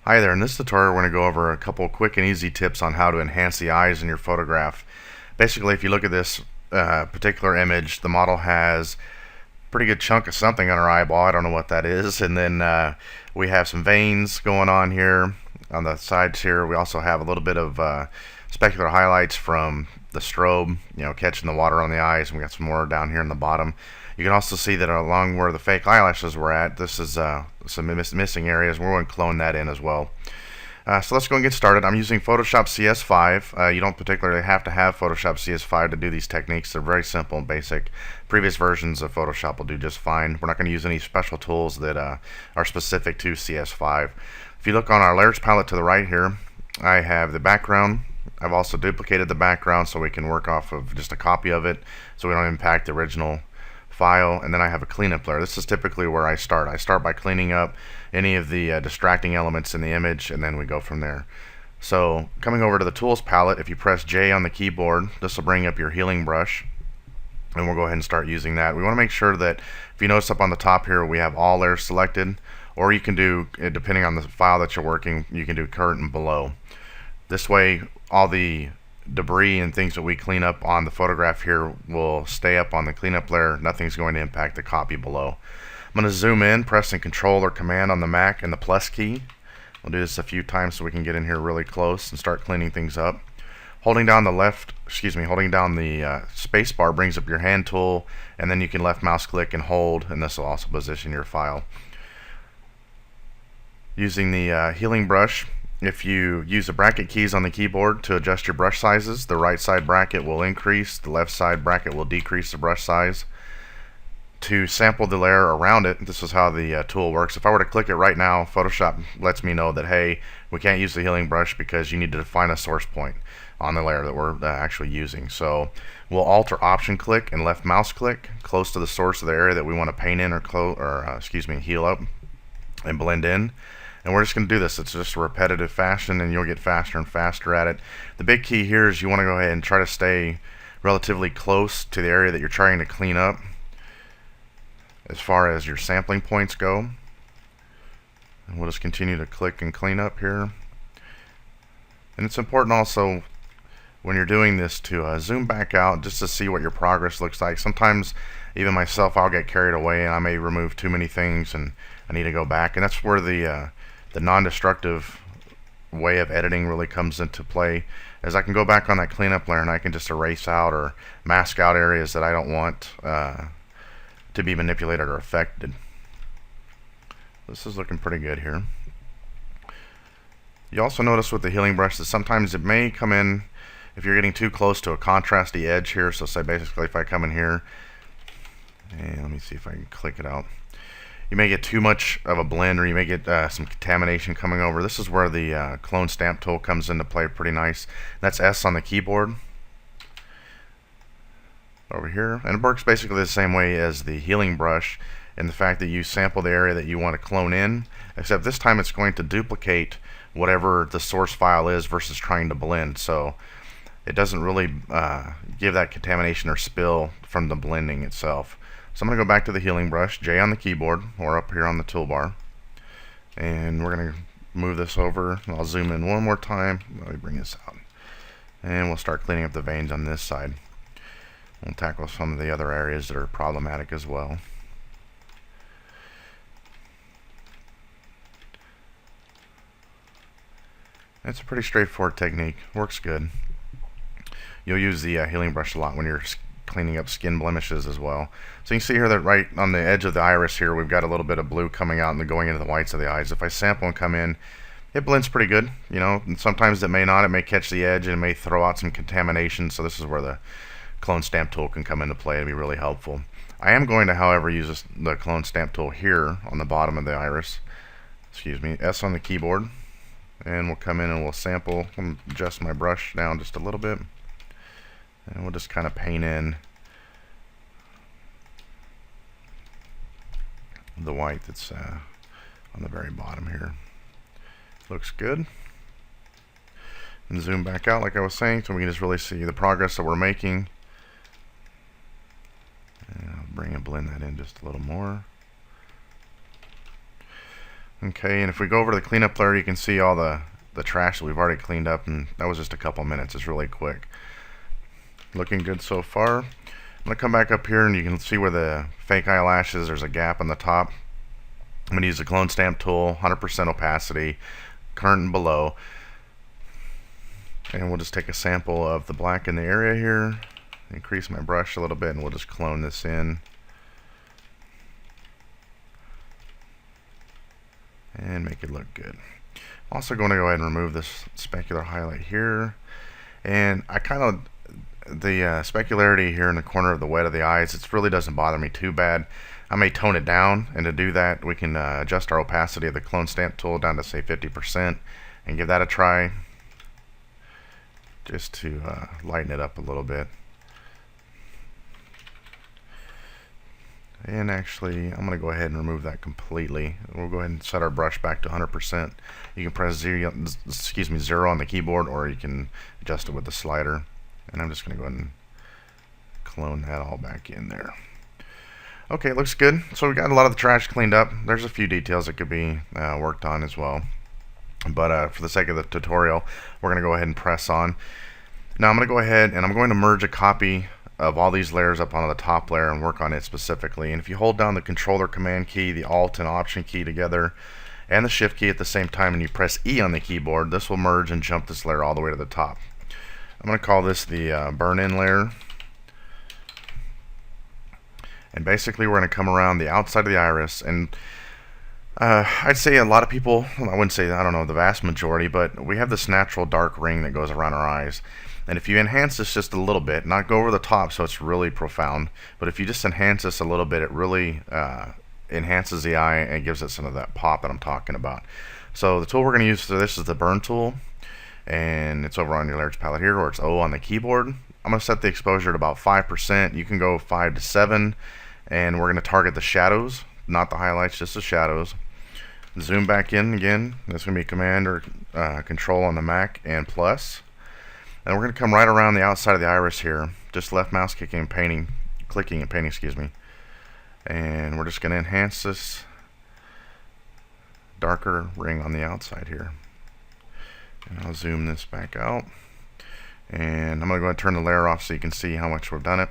Hi there, in this tutorial we're going to go over a couple quick and easy tips on how to enhance the eyes in your photograph. Basically, if you look at this particular image, the model has a pretty good chunk of something on her eyeball. I don't know what that is. And then we have some veins going on here on the sides here. We also have a little bit of specular highlights from the strobe, catching the water on the eyes. And we got some more down here in the bottom. You can also see that along where the fake eyelashes were at, this is some missing areas. We're going to clone that in as well. So let's go and get started. I'm using Photoshop CS5. You don't particularly have to have Photoshop CS5 to do these techniques. They're very simple and basic. Previous versions of Photoshop will do just fine. We're not going to use any special tools that are specific to CS5. If you look on our layers palette to the right here, I have the background. I've also duplicated the background so we can work off of just a copy of it so we don't impact the original file. And then I have a cleanup layer. This is typically where I start. I start by cleaning up any of the distracting elements in the image, and then we go from there. So coming over to the tools palette, if you press J on the keyboard, this will bring up your healing brush, and we'll go ahead and start using that. We want to make sure that if you notice up on the top here, we have all layers selected, or you can do, depending on the file that you're working, you can do current and below. This way all the debris and things that we clean up on the photograph here will stay up on the cleanup layer. Nothing's going to impact the copy below. I'm going to zoom in, pressing Control or Command on the Mac and the plus key. We'll do this a few times so we can get in here really close and start cleaning things up. Holding down holding down the space bar brings up your hand tool, and then you can left mouse click and hold, and this will also position your file. Using the healing brush, if you use the bracket keys on the keyboard to adjust your brush sizes, the right side bracket will increase, the left side bracket will decrease the brush size. To sample the layer around it, this is how the tool works. If I were to click it right now, Photoshop lets me know that, hey, we can't use the healing brush because you need to define a source point on the layer that we're actually using. So we'll Alt or Option click and left mouse click close to the source of the area that we want to paint in or heal up and blend in. And we're just going to do this. It's just a repetitive fashion, and you'll get faster and faster at it. The big key here is you want to go ahead and try to stay relatively close to the area that you're trying to clean up as far as your sampling points go. And we'll just continue to click and clean up here. And it's important also when you're doing this to zoom back out just to see what your progress looks like. Sometimes even myself, I'll get carried away and I may remove too many things and I need to go back. And that's where the non-destructive way of editing really comes into play, as I can go back on that cleanup layer and I can just erase out or mask out areas that I don't want to be manipulated or affected. This is looking pretty good here. You also notice with the healing brush that sometimes it may come in if you're getting too close to a contrasty edge here. So say basically if I come in here and let me see if I can click it out, you may get too much of a blend, or you may get some contamination coming over. This is where the clone stamp tool comes into play pretty nice. That's S on the keyboard over here, and it works basically the same way as the healing brush in the fact that you sample the area that you want to clone in, except this time it's going to duplicate whatever the source file is versus trying to blend. So it doesn't really give that contamination or spill from the blending itself. So I'm going to go back to the healing brush, J on the keyboard, or up here on the toolbar. And we're going to move this over. I'll zoom in one more time. Let me bring this out. And we'll start cleaning up the veins on this side. We'll tackle some of the other areas that are problematic as well. It's a pretty straightforward technique. Works good. You'll use the healing brush a lot when you're cleaning up skin blemishes as well. So you can see here that right on the edge of the iris here, we've got a little bit of blue coming out and going into the whites of the eyes. If I sample and come in, it blends pretty good, and sometimes it may not. It may catch the edge and it may throw out some contamination. So this is where the clone stamp tool can come into play and be really helpful. I am going to, however, use the clone stamp tool here on the bottom of the iris. S on the keyboard, and we'll come in and we'll sample. I'll adjust my brush down just a little bit. And we'll just kind of paint in the white that's on the very bottom here. Looks good. And zoom back out like I was saying so we can just really see the progress that we're making. And I'll blend that in just a little more. Okay, and if we go over to the cleanup layer, you can see all the trash that we've already cleaned up, and that was just a couple minutes. It's really quick. Looking good so far. I'm going to come back up here and you can see where the fake eyelashes, there's a gap on the top. I'm going to use the clone stamp tool, 100% opacity, current and below. And we'll just take a sample of the black in the area here, increase my brush a little bit, and we'll just clone this in. And make it look good. I'm also going to go ahead and remove this specular highlight here. And I kind of, the specularity here in the corner of the wet of the eyes, it really doesn't bother me too bad. I may tone it down, and to do that we can adjust our opacity of the clone stamp tool down to say 50% and give that a try, just to lighten it up a little bit. And actually, I'm going to go ahead and remove that completely. We'll go ahead and set our brush back to 100%. You can press 0 on the keyboard, or you can adjust it with the slider. And I'm just going to go ahead and clone that all back in there. Okay, it looks good. So we got a lot of the trash cleaned up. There's a few details that could be worked on as well. But for the sake of the tutorial, we're going to go ahead and press on. Now I'm going to go ahead and I'm going to merge a copy of all these layers up onto the top layer and work on it specifically. And if you hold down the controller command key, the alt and option key together, and the shift key at the same time, and you press E on the keyboard, this will merge and jump this layer all the way to the top. I'm going to call this the burn-in layer. And basically we're going to come around the outside of the iris, and I'd say a lot of people, well, I wouldn't say, I don't know, the vast majority, but we have this natural dark ring that goes around our eyes. And if you enhance this just a little bit, not go over the top so it's really profound, but if you just enhance this a little bit, it really enhances the eye and gives it some of that pop that I'm talking about. So the tool we're going to use for this is the burn tool, and it's over on your layers palette here, or it's O on the keyboard. I'm going to set the exposure at about 5%. You can go 5 to 7, and we're going to target the shadows, not the highlights, just the shadows. Zoom back in again. That's going to be Command or Control on the Mac and plus. And we're going to come right around the outside of the iris here, just left mouse clicking and painting, excuse me. And we're just going to enhance this darker ring on the outside here. And I'll zoom this back out. And I'm going to go ahead and turn the layer off so you can see how much we've done it.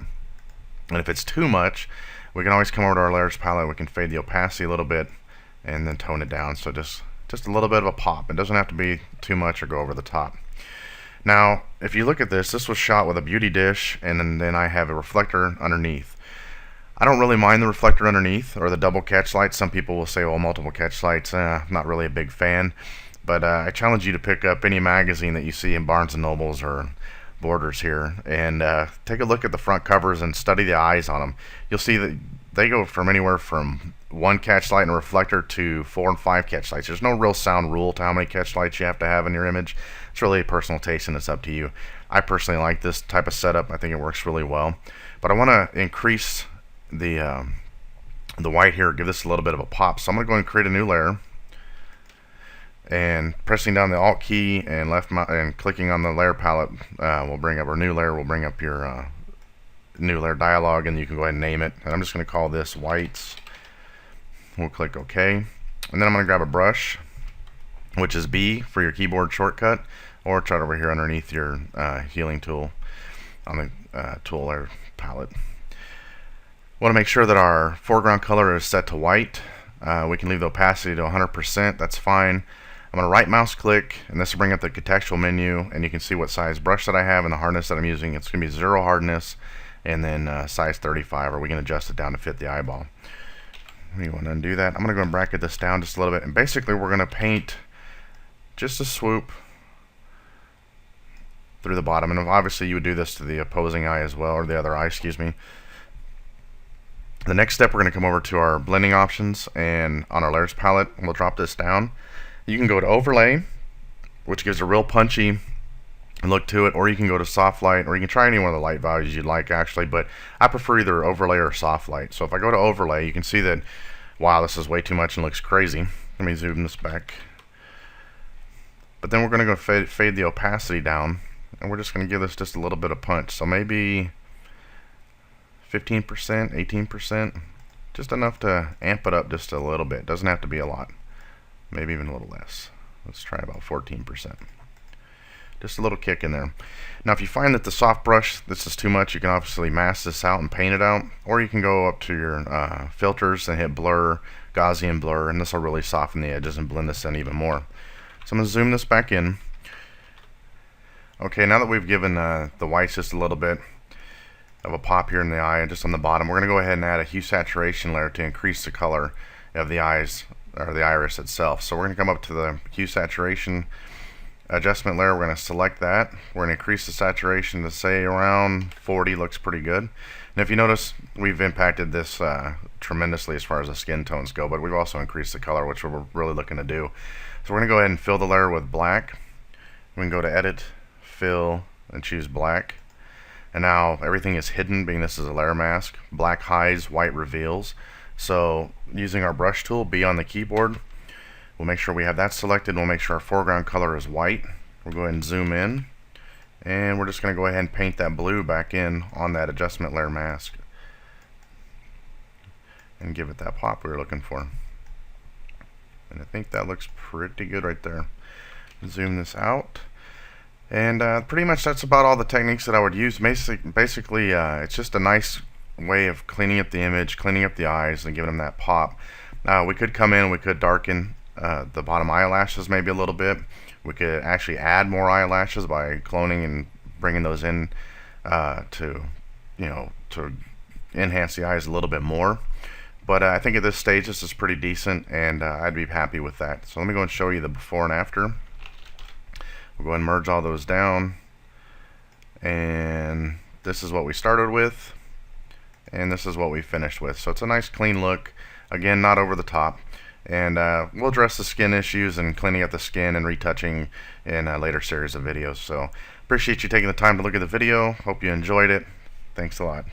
And if it's too much, we can always come over to our layers palette. We can fade the opacity a little bit and then tone it down. So just a little bit of a pop. It doesn't have to be too much or go over the top. Now, if you look at this, this was shot with a beauty dish, and then I have a reflector underneath. I don't really mind the reflector underneath or the double catch lights. Some people will say, well, multiple catch lights, not really a big fan. But I challenge you to pick up any magazine that you see in Barnes & Nobles or Borders here, and take a look at the front covers and study the eyes on them. You'll see that they go from anywhere from 1 catch light and a reflector to 4 and 5 catch lights. There's no real sound rule to how many catch lights you have to have in your image. It's really a personal taste, and it's up to you. I personally like this type of setup. I think it works really well. But I want to increase the white here, give this a little bit of a pop. So I'm going to go and create a new layer. And pressing down the Alt key and and clicking on the layer palette will bring up our new layer. Will bring up your new layer dialog, and you can go ahead and name it. And I'm just going to call this whites. We'll click OK, and then I'm going to grab a brush, which is B for your keyboard shortcut, or it's right over here underneath your healing tool on the tool layer palette. Want to make sure that our foreground color is set to white. We can leave the opacity to 100%. That's fine. I'm going to right mouse click, and this will bring up the contextual menu, and you can see what size brush that I have and the hardness that I'm using. It's going to be 0 hardness, and then size 35, or we can adjust it down to fit the eyeball. We want to undo that. I'm going to go and bracket this down just a little bit, and basically we're going to paint just a swoop through the bottom, and obviously you would do this to the opposing eye as well, or the other eye, excuse me. The next step, we're going to come over to our blending options, and on our layers palette, we'll drop this down. You can go to overlay, which gives a real punchy look to it, or you can go to soft light, or you can try any one of the light values you'd like actually, but I prefer either overlay or soft light. So if I go to overlay, you can see that, wow, this is way too much and looks crazy. Let me zoom this back. But then we're going to go fade the opacity down, and we're just going to give this just a little bit of punch. So maybe 15%, 18%, just enough to amp it up just a little bit. Doesn't have to be a lot. maybe even a little less. Let's try about 14%. Just a little kick in there. Now if you find that the soft brush, this is too much, you can obviously mask this out and paint it out, or you can go up to your filters and hit blur, Gaussian blur, and this will really soften the edges and blend this in even more. So I'm going to zoom this back in. Okay, now that we've given the whites just a little bit of a pop here in the eye, just on the bottom, we're going to go ahead and add a HueSaturation layer to increase the color of the eyes, or the iris itself. So we're going to come up to the HueSaturation adjustment layer. We're going to select that. We're going to increase the saturation to say around 40. Looks pretty good. And if you notice, we've impacted this tremendously as far as the skin tones go, but we've also increased the color, which we're really looking to do. So we're going to go ahead and fill the layer with black. We can go to Edit, Fill, and choose black. And now everything is hidden, being this is a layer mask. Black hides, white reveals. So using our brush tool, B on the keyboard, we'll make sure we have that selected. We'll make sure our foreground color is white. We'll go ahead and zoom in. And we're just going to go ahead and paint that blue back in on that adjustment layer mask. And give it that pop we were looking for. And I think that looks pretty good right there. Zoom this out. And pretty much that's about all the techniques that I would use. Basically, it's just a nice way of cleaning up the image, cleaning up the eyes, and giving them that pop. We could come in, we could darken the bottom eyelashes maybe a little bit. We could actually add more eyelashes by cloning and bringing those in to enhance the eyes a little bit more. But I think at this stage this is pretty decent, and I'd be happy with that. So let me go and show you the before and after. We'll go ahead and merge all those down, and this is what we started with, and this is what we finished with. So it's a nice clean look, again not over the top, and we'll address the skin issues and cleaning up the skin and retouching in a later series of videos. So appreciate you taking the time to look at the video. Hope you enjoyed it. Thanks a lot.